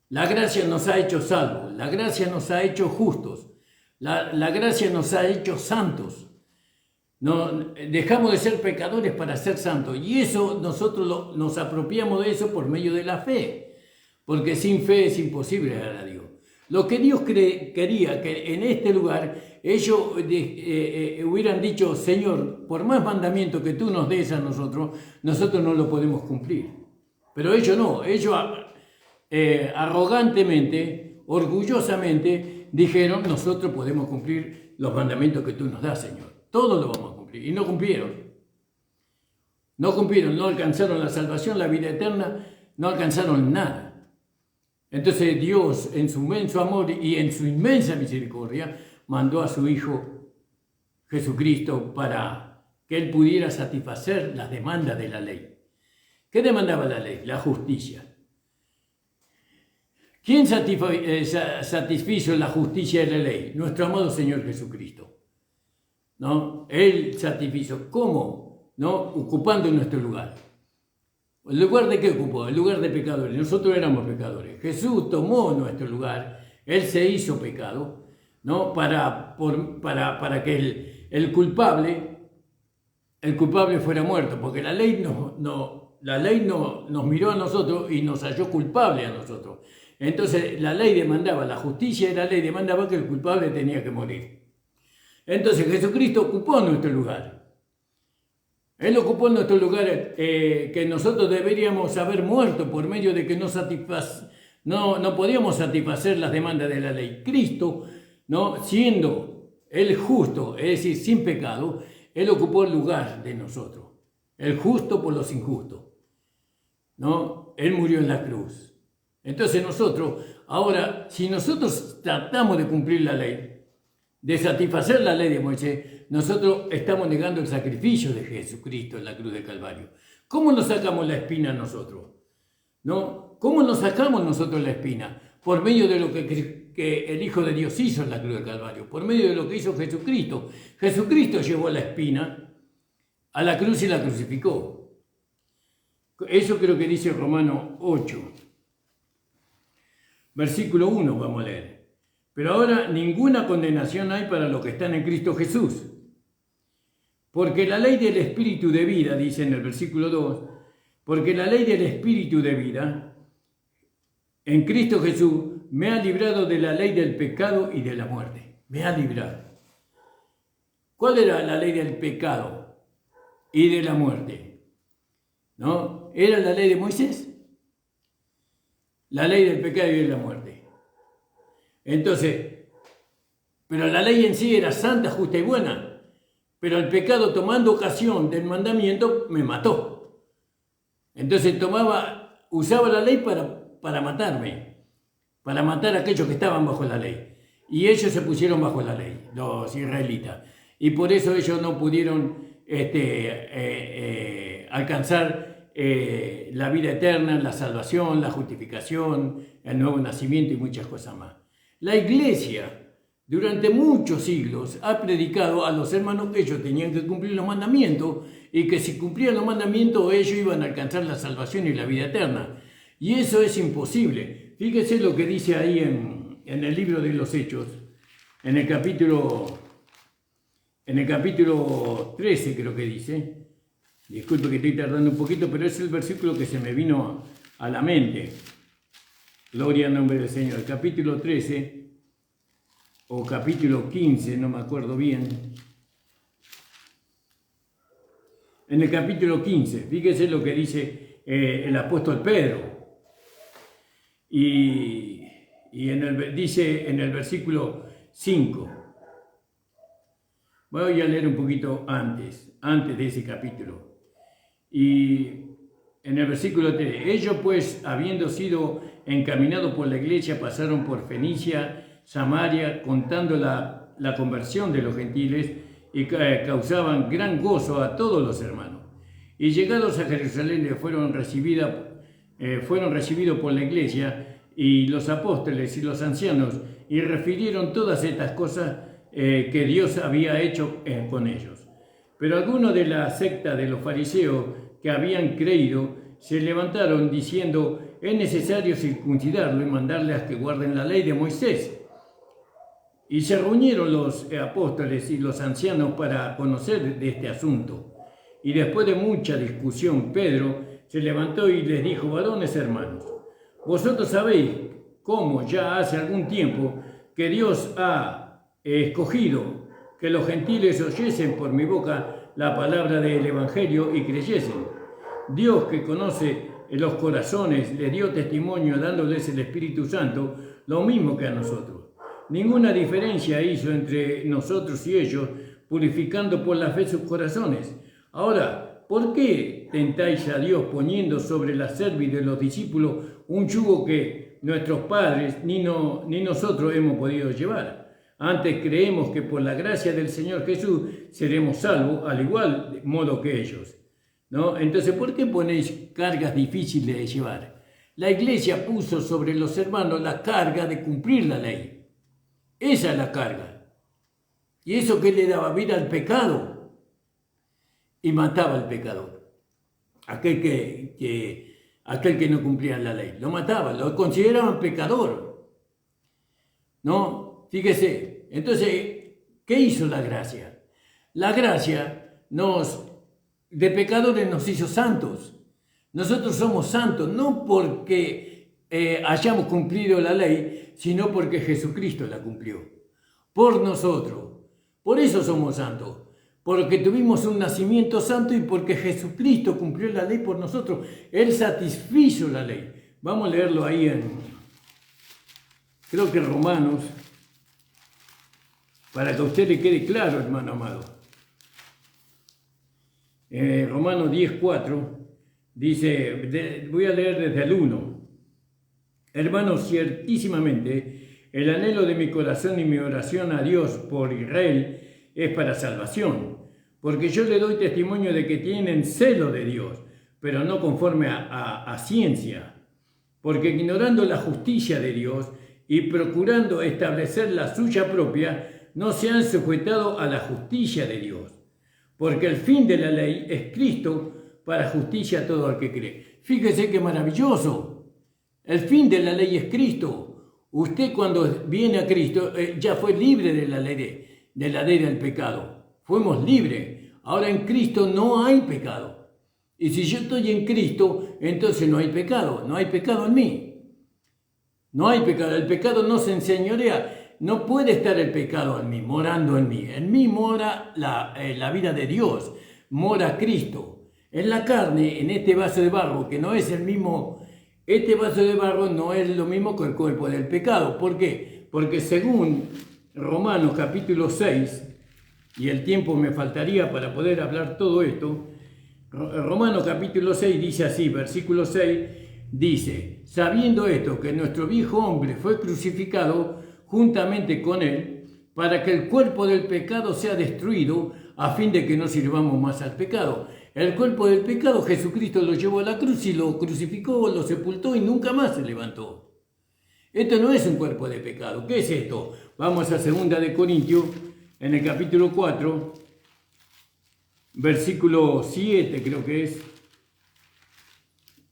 La gracia nos ha hecho salvos. La gracia nos ha hecho justos. La gracia nos ha hecho santos. No, dejamos de ser pecadores para ser santos. Y eso nosotros nos apropiamos de eso por medio de la fe. Porque sin fe es imposible agradar a Dios. Lo que Dios quería que en este lugar ellos hubieran dicho: Señor, por más mandamiento que tú nos des a nosotros no lo podemos cumplir. Pero ellos no, ellos arrogantemente, orgullosamente dijeron: nosotros podemos cumplir los mandamientos que tú nos das, Señor. Todos lo vamos a cumplir. Y no cumplieron. No cumplieron, no alcanzaron la salvación, la vida eterna, no alcanzaron nada. Entonces Dios, en su inmenso amor y en su inmensa misericordia, mandó a su Hijo Jesucristo para que Él pudiera satisfacer las demandas de la ley. ¿Qué demandaba la ley? La justicia. ¿Quién satisfizo la justicia de la ley? Nuestro amado Señor Jesucristo. ¿No? Él satisfizo. ¿Cómo? ¿No? Ocupando nuestro lugar. ¿El lugar de qué ocupó? El lugar de pecadores. Nosotros éramos pecadores. Jesús tomó nuestro lugar. Él se hizo pecado, ¿no? Para que el culpable fuera muerto. Porque la ley nos miró a nosotros y nos halló culpable a nosotros. Entonces la ley demandaba, la justicia de la ley demandaba que el culpable tenía que morir. Entonces Jesucristo ocupó nuestro lugar. Él ocupó nuestro lugar que nosotros deberíamos haber muerto por medio de que no podíamos satisfacer las demandas de la ley. Cristo, ¿no? Siendo Él justo, es decir, sin pecado, Él ocupó el lugar de nosotros. El justo por los injustos, ¿no? Él murió en la cruz. Entonces nosotros, ahora, si nosotros tratamos de cumplir la ley, de satisfacer la ley de Moisés, nosotros estamos negando el sacrificio de Jesucristo en la cruz de Calvario. ¿Cómo nos sacamos la espina nosotros? ¿No? ¿Cómo nos sacamos nosotros la espina? Por medio de lo que el Hijo de Dios hizo en la cruz de Calvario, por medio de lo que hizo Jesucristo. Jesucristo llevó la espina a la cruz y la crucificó. Eso creo que dice Romanos 8. Versículo 1 vamos a leer. Pero ahora ninguna condenación hay para los que están en Cristo Jesús. Porque la ley del Espíritu de vida, dice en el versículo 2, porque la ley del Espíritu de vida en Cristo Jesús me ha librado de la ley del pecado y de la muerte. Me ha librado. ¿Cuál era la ley del pecado y de la muerte? ¿No? ¿Era la ley de Moisés? La ley del pecado y de la muerte. Entonces, pero la ley en sí era santa, justa y buena, pero el pecado, tomando ocasión del mandamiento, me mató. Entonces usaba la ley para matarme, para matar a aquellos que estaban bajo la ley. Y ellos se pusieron bajo la ley, los israelitas. Y por eso ellos no pudieron alcanzar la vida eterna, la salvación, la justificación, el nuevo nacimiento y muchas cosas más. La iglesia durante muchos siglos ha predicado a los hermanos que ellos tenían que cumplir los mandamientos y que si cumplían los mandamientos ellos iban a alcanzar la salvación y la vida eterna. Y eso es imposible. Fíjese lo que dice ahí en el libro de los Hechos, en el capítulo 13 creo que dice. Disculpe que estoy tardando un poquito, pero es el versículo que se me vino a la mente. Gloria al nombre del Señor. El capítulo 13 o capítulo 15, no me acuerdo bien. En el capítulo 15, fíjese lo que dice el apóstol Pedro. Y dice en el versículo 5. Voy a leer un poquito antes de ese capítulo. Y en el versículo 3, ellos pues, habiendo sido encaminados por la iglesia, pasaron por Fenicia, Samaria, contando la conversión de los gentiles y causaban gran gozo a todos los hermanos. Y llegados a Jerusalén fueron recibidos por la iglesia y los apóstoles y los ancianos y refirieron todas estas cosas que Dios había hecho con ellos. Pero algunos de la secta de los fariseos que habían creído se levantaron diciendo: es necesario circuncidarlo y mandarles a que guarden la ley de Moisés. Y se reunieron los apóstoles y los ancianos para conocer de este asunto. Y después de mucha discusión, Pedro se levantó y les dijo: varones hermanos, vosotros sabéis cómo ya hace algún tiempo que Dios ha escogido que los gentiles oyesen por mi boca la palabra del Evangelio y creyesen. Dios, que conoce los corazones, les dio testimonio dándoles el Espíritu Santo, lo mismo que a nosotros. Ninguna diferencia hizo entre nosotros y ellos, purificando por la fe sus corazones. Ahora, ¿por qué tentáis a Dios poniendo sobre la cerviz de los discípulos un yugo que nuestros padres ni nosotros hemos podido llevar? Antes creemos que por la gracia del Señor Jesús seremos salvos, al igual modo que ellos, ¿no? Entonces, ¿por qué ponéis cargas difíciles de llevar? La iglesia puso sobre los hermanos la carga de cumplir la ley. Esa es la carga. Y eso que le daba vida al pecado y mataba al pecador. Aquel que no cumplía la ley. Lo mataba, lo consideraban pecador. ¿No? Fíjese. Entonces, ¿qué hizo la gracia? La gracia de pecadores nos hizo santos. Nosotros somos santos, no porque hayamos cumplido la ley, sino porque Jesucristo la cumplió por nosotros. Por eso somos santos, porque tuvimos un nacimiento santo y porque Jesucristo cumplió la ley por nosotros. Él satisfizo la ley. Vamos a leerlo ahí creo que Romanos, para que a usted le quede claro, hermano amado. Romanos 10:4 dice, voy a leer desde el 1. Hermanos, ciertísimamente, el anhelo de mi corazón y mi oración a Dios por Israel es para salvación, porque yo le doy testimonio de que tienen celo de Dios, pero no conforme a ciencia, porque ignorando la justicia de Dios y procurando establecer la suya propia, no se han sujetado a la justicia de Dios, porque el fin de la ley es Cristo para justicia a todo el que cree. Fíjese qué maravilloso. El fin de la ley es Cristo. Usted cuando viene a Cristo ya fue libre de la ley del pecado. Fuimos libres. Ahora en Cristo no hay pecado. Y si yo estoy en Cristo, entonces no hay pecado. No hay pecado en mí. No hay pecado. El pecado no se enseñorea. No puede estar el pecado en mí, morando en mí. En mí mora la vida de Dios. Mora Cristo. En la carne, en este vaso de barro, que no es el mismo. Este vaso de barro no es lo mismo que el cuerpo del pecado. ¿Por qué? Porque según Romanos capítulo 6, y el tiempo me faltaría para poder hablar todo esto, Romanos capítulo 6 dice así, versículo 6, dice, sabiendo esto, que nuestro viejo hombre fue crucificado juntamente con él, para que el cuerpo del pecado sea destruido, a fin de que no sirvamos más al pecado. El cuerpo del pecado Jesucristo lo llevó a la cruz y lo crucificó, lo sepultó y nunca más se levantó. Esto no es un cuerpo de pecado. ¿Qué es esto? Vamos a 2 de Corintios, en el capítulo 4, versículo 7 creo que es,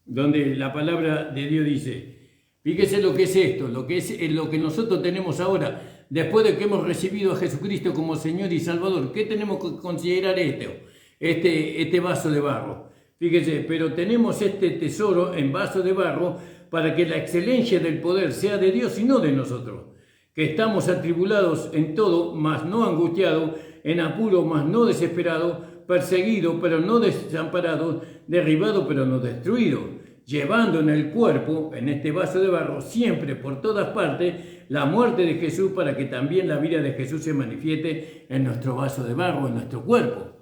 donde la palabra de Dios dice, fíjese lo que es esto, lo que nosotros tenemos ahora, después de que hemos recibido a Jesucristo como Señor y Salvador. ¿Qué tenemos que considerar este vaso de barro? Fíjese, pero tenemos este tesoro en vaso de barro para que la excelencia del poder sea de Dios y no de nosotros, que estamos atribulados en todo, mas no angustiados, en apuro, mas no desesperados, perseguidos, pero no desamparados, derribados, pero no destruidos, llevando en el cuerpo, en este vaso de barro, siempre por todas partes, la muerte de Jesús, para que también la vida de Jesús se manifieste en nuestro vaso de barro, en nuestro cuerpo.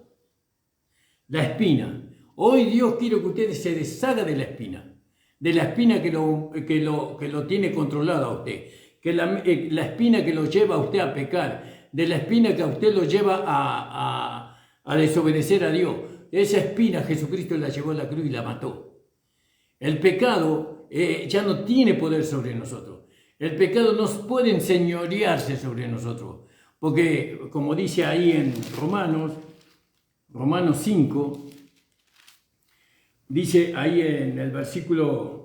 La espina. Hoy Dios quiere que usted se deshaga de la espina que lo tiene controlado a usted, que la espina que lo lleva a usted a pecar, de la espina que a usted lo lleva a desobedecer a Dios. Esa espina Jesucristo la llevó a la cruz y la mató. El pecado ya no tiene poder sobre nosotros. El pecado no puede enseñorearse sobre nosotros, porque como dice ahí en Romanos 5, dice ahí en el versículo,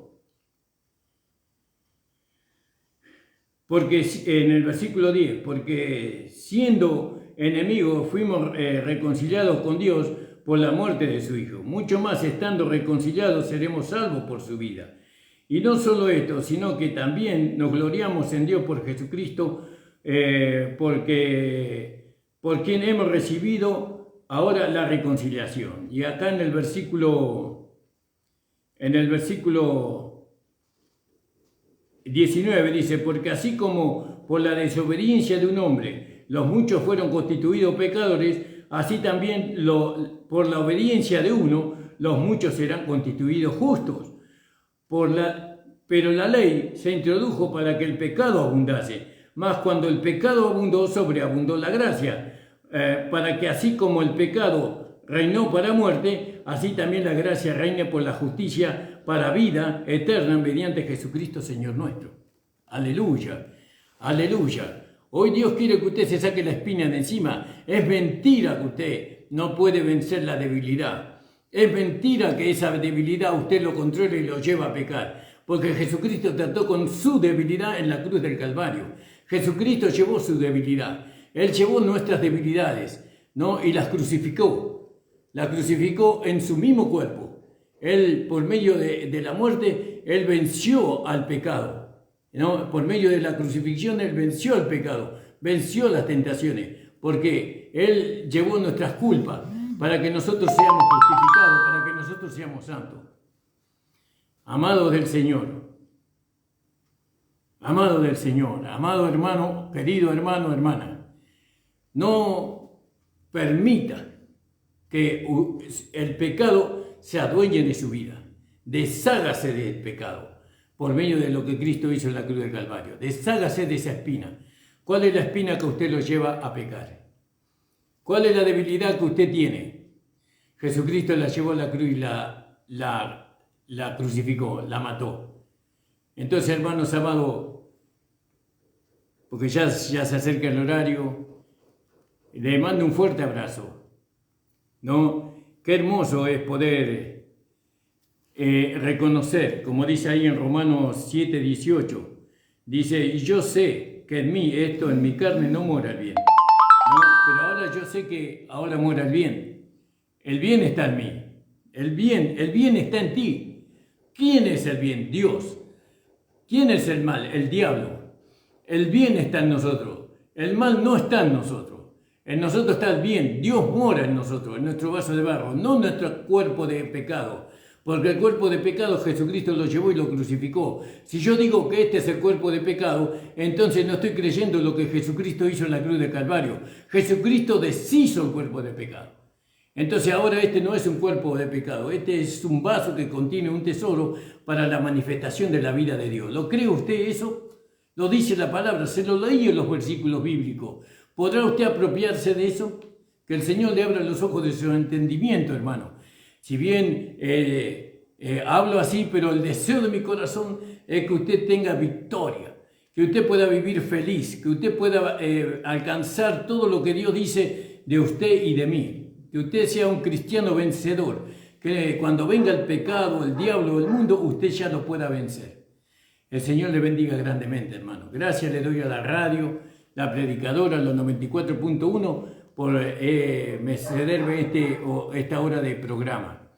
en el versículo 10, porque siendo enemigos fuimos reconciliados con Dios por la muerte de su Hijo. Mucho más estando reconciliados seremos salvos por su vida. Y no solo esto, sino que también nos gloriamos en Dios por Jesucristo, por quien hemos recibido ahora la reconciliación. Y acá en el versículo 19 dice, porque así como por la desobediencia de un hombre los muchos fueron constituidos pecadores, así también por la obediencia de uno los muchos serán constituidos justos. Pero la ley se introdujo para que el pecado abundase, mas cuando el pecado abundó, sobreabundó la gracia, para que así como el pecado reinó para muerte, así también la gracia reine por la justicia para vida eterna mediante Jesucristo Señor nuestro. Aleluya, aleluya. Hoy Dios quiere que usted se saque la espina de encima. Es mentira que usted no puede vencer la debilidad. Es mentira que esa debilidad usted lo controle y lo lleva a pecar. Porque Jesucristo trató con su debilidad en la cruz del Calvario. Jesucristo llevó su debilidad. Él llevó nuestras debilidades, ¿no? Y las crucificó. Las crucificó en su mismo cuerpo. Él, por medio de la muerte, Él venció al pecado, ¿no? Por medio de la crucifixión, Él venció al pecado, venció las tentaciones, porque Él llevó nuestras culpas para que nosotros seamos justificados, para que nosotros seamos santos. Amados del Señor, amado hermano, querido hermano, hermana, no permita que el pecado se adueñe de su vida. Deshágase del pecado por medio de lo que Cristo hizo en la cruz del Calvario. Deshágase de esa espina. ¿Cuál es la espina que usted lo lleva a pecar? ¿Cuál es la debilidad que usted tiene? Jesucristo la llevó a la cruz y la crucificó, la mató. Entonces, hermanos amados, porque ya se acerca el horario, le mando un fuerte abrazo, ¿no? Qué hermoso es poder reconocer, como dice ahí en Romanos 7:18, dice, y yo sé que en mí, en mi carne no mora el bien, ¿no? Pero ahora yo sé que ahora mora el bien. El bien está en mí, el bien está en ti. ¿Quién es el bien? Dios. ¿Quién es el mal? El diablo. El bien está en nosotros, el mal no está en nosotros. En nosotros está el bien, Dios mora en nosotros, en nuestro vaso de barro, no en nuestro cuerpo de pecado. Porque el cuerpo de pecado Jesucristo lo llevó y lo crucificó. Si yo digo que este es el cuerpo de pecado, entonces no estoy creyendo lo que Jesucristo hizo en la cruz del Calvario. Jesucristo deshizo el cuerpo de pecado. Entonces ahora este no es un cuerpo de pecado, este es un vaso que contiene un tesoro para la manifestación de la vida de Dios. ¿Lo cree usted eso? Lo dice la palabra, se lo leí en los versículos bíblicos. ¿Podrá usted apropiarse de eso? Que el Señor le abra los ojos de su entendimiento, hermano. Si bien hablo así, pero el deseo de mi corazón es que usted tenga victoria, que usted pueda vivir feliz, que usted pueda alcanzar todo lo que Dios dice de usted y de mí, que usted sea un cristiano vencedor, que cuando venga el pecado, el diablo, el mundo, usted ya lo pueda vencer. El Señor le bendiga grandemente, hermano. Gracias le doy a la radio, la predicadora, los 94.1, por me cederme esta hora de programa.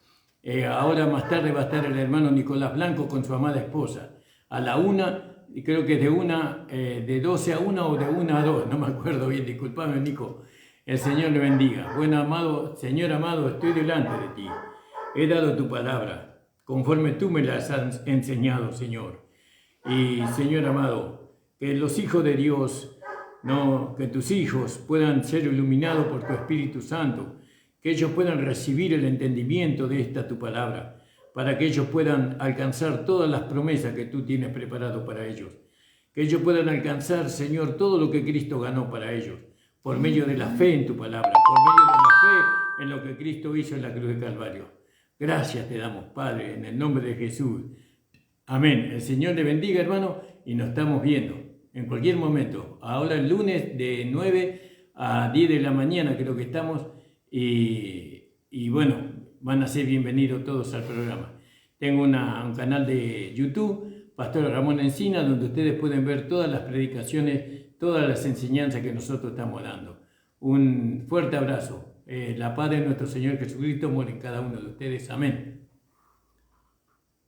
Ahora más tarde va a estar el hermano Nicolás Blanco con su amada esposa, a la 1, y creo que es de 12 a 1 o de 1 a 2, no me acuerdo bien, disculpame Nico. El Señor le bendiga. Bueno, amado, Señor amado, estoy delante de ti. He dado tu palabra, conforme tú me las has enseñado, Señor. Y Señor amado, que los hijos de Dios, que tus hijos puedan ser iluminados por tu Espíritu Santo, que ellos puedan recibir el entendimiento de esta tu palabra, para que ellos puedan alcanzar todas las promesas que tú tienes preparado para ellos. Que ellos puedan alcanzar, Señor, todo lo que Cristo ganó para ellos, por medio de la fe en tu palabra, por medio de la fe en lo que Cristo hizo en la cruz de Calvario. Gracias te damos, Padre, en el nombre de Jesús. Amén. El Señor le bendiga, hermano, y nos estamos viendo en cualquier momento. Ahora el lunes de 9 a 10 de la mañana creo que estamos, y bueno, van a ser bienvenidos todos al programa. Tengo un canal de YouTube, Pastor Ramón Encina, donde ustedes pueden ver todas las predicaciones, todas las enseñanzas que nosotros estamos dando. Un fuerte abrazo. La paz de nuestro Señor Jesucristo muere en cada uno de ustedes. Amén.